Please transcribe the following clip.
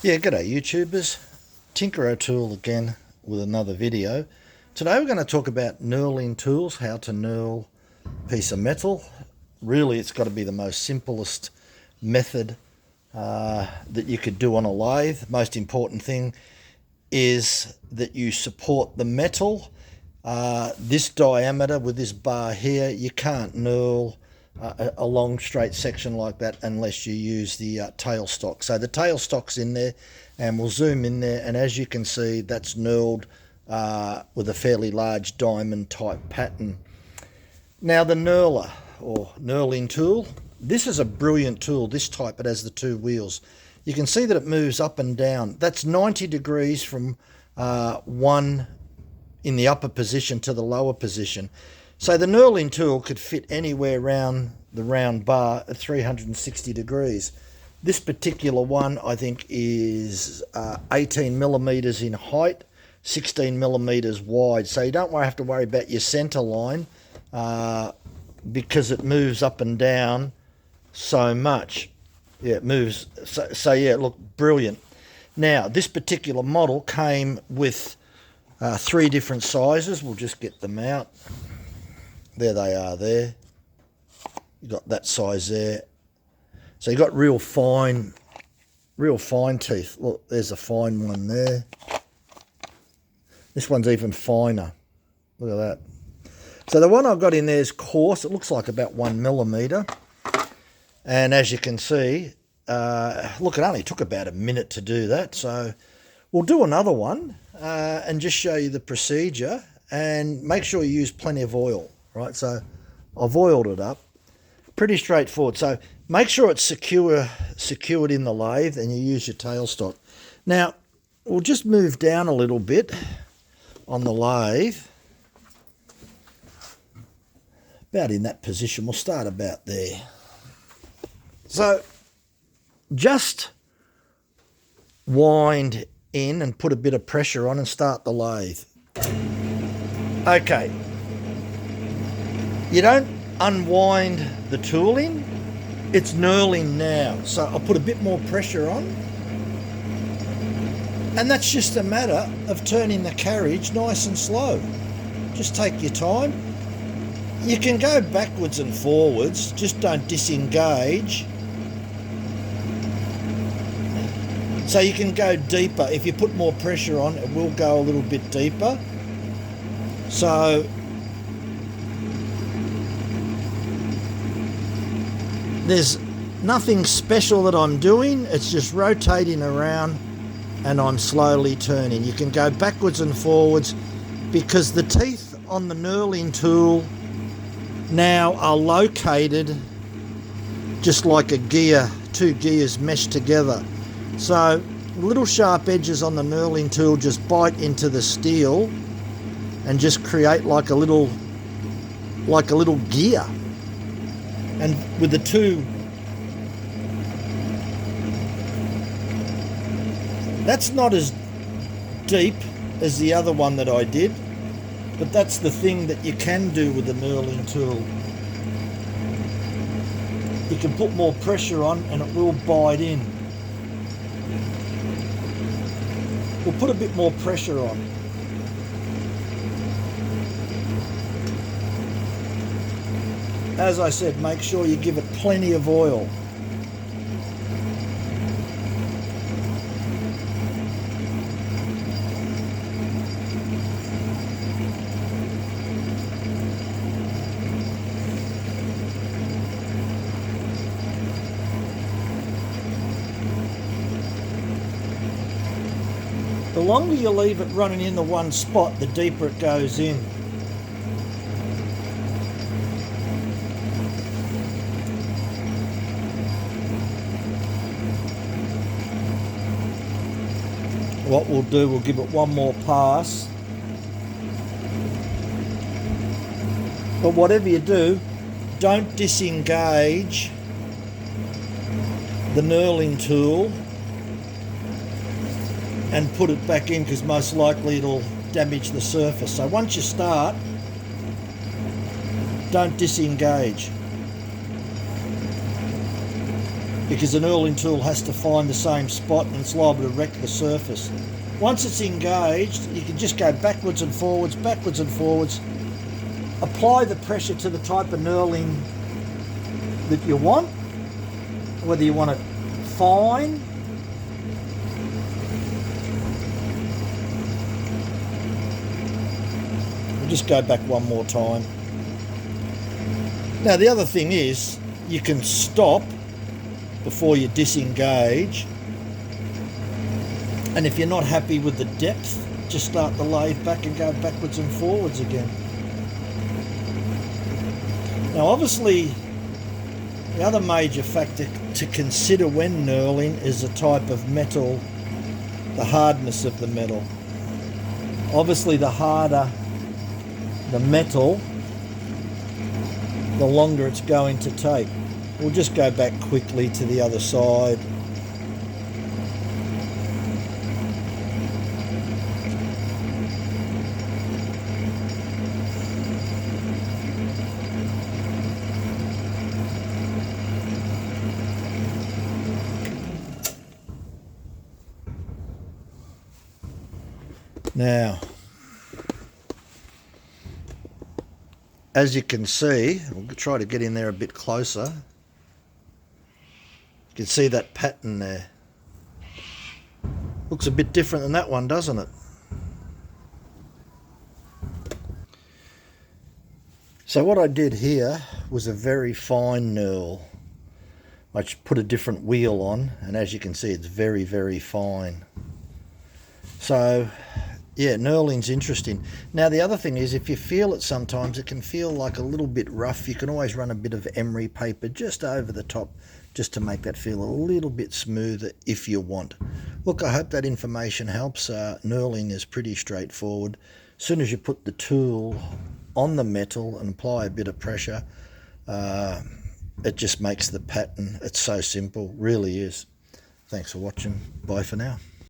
Yeah, g'day YouTubers. Tinkerer Tool again with another video. Today we're going to talk about knurling tools, how to knurl a piece of metal. Really, it's got to be the most simplest method that you could do on a lathe. Most important thing is that you support the metal. This diameter with this bar here, you can't knurl a long straight section like that unless you use the tailstock. So the tailstock's in there, and we'll zoom in there, and as you can see, that's knurled with a fairly large diamond type pattern. Now the knurler or knurling tool, this is a brilliant tool. This type, it has the two wheels. You can see that it moves up and down. That's 90 degrees from one in the upper position to the lower position. So the knurling tool could fit anywhere around the round bar at 360 degrees. This particular one, I think, is 18 millimeters in height, 16 millimeters wide. So you don't have to worry about your center line because it moves up and down so much. Yeah, it moves. So yeah, look, brilliant. Now, this particular model came with three different sizes. We'll just get them out. There they are there. You got that size there. So you got real fine teeth. Look, there's a fine one there. This one's even finer. Look at that. So the one I've got in there is coarse. It looks like about 1 millimeter. And as you can see, look, it only took about a minute to do that. So we'll do another one and just show you the procedure, and make sure you use plenty of oil. Right, so I've oiled it up. Pretty straightforward. So make sure it's secured in the lathe, and you use your tailstock. Now, we'll just move down a little bit on the lathe. About in that position. We'll start about there. So just wind in and put a bit of pressure on and start the lathe. Okay. You don't unwind the tooling, it's knurling now. So I'll put a bit more pressure on. And that's just a matter of turning the carriage nice and slow. Just take your time. You can go backwards and forwards, just don't disengage. So you can go deeper. If you put more pressure on, it will go a little bit deeper. So there's nothing special that I'm doing. It's just rotating around and I'm slowly turning. You can go backwards and forwards because the teeth on the knurling tool now are located just like a gear, two gears meshed together. So little sharp edges on the knurling tool just bite into the steel and just create like a little gear. And with the two, that's not as deep as the other one that I did, but that's the thing that you can do with the knurling tool. You can put more pressure on and it will bite in. We'll put a bit more pressure on. As I said, make sure you give it plenty of oil. The longer you leave it running in the one spot, the deeper it goes in. What we'll do, we'll give it one more pass. But whatever you do, don't disengage the knurling tool and put it back in, because most likely it'll damage the surface. So once you start, don't disengage. because the knurling tool has to find the same spot and it's liable to wreck the surface. Once it's engaged, you can just go backwards and forwards, apply the pressure to the type of knurling that you want, whether you want it fine, we'll just go back one more time. Now the other thing is, you can stop before you disengage, and if you're not happy with the depth, just start the lathe back and go backwards and forwards again. Now obviously the other major factor to consider when knurling is the type of metal, the hardness of the metal. Obviously the harder the metal, the longer it's going to take. We'll just go back quickly to the other side. Now, as you can see, we'll try to get in there a bit closer. You can see that pattern there. Looks a bit different than that one, doesn't it? So what I did here was a very fine knurl. I just put a different wheel on, and as you can see, it's very, very fine. So yeah, knurling's interesting. Now the other thing is, if you feel it sometimes, it can feel like a little bit rough. You can always run a bit of emery paper just over the top, just to make that feel a little bit smoother if you want. Look, I hope that information helps. Knurling is pretty straightforward. As soon as you put the tool on the metal and apply a bit of pressure, it just makes the pattern. It's so simple, really is. Thanks for watching. Bye for now.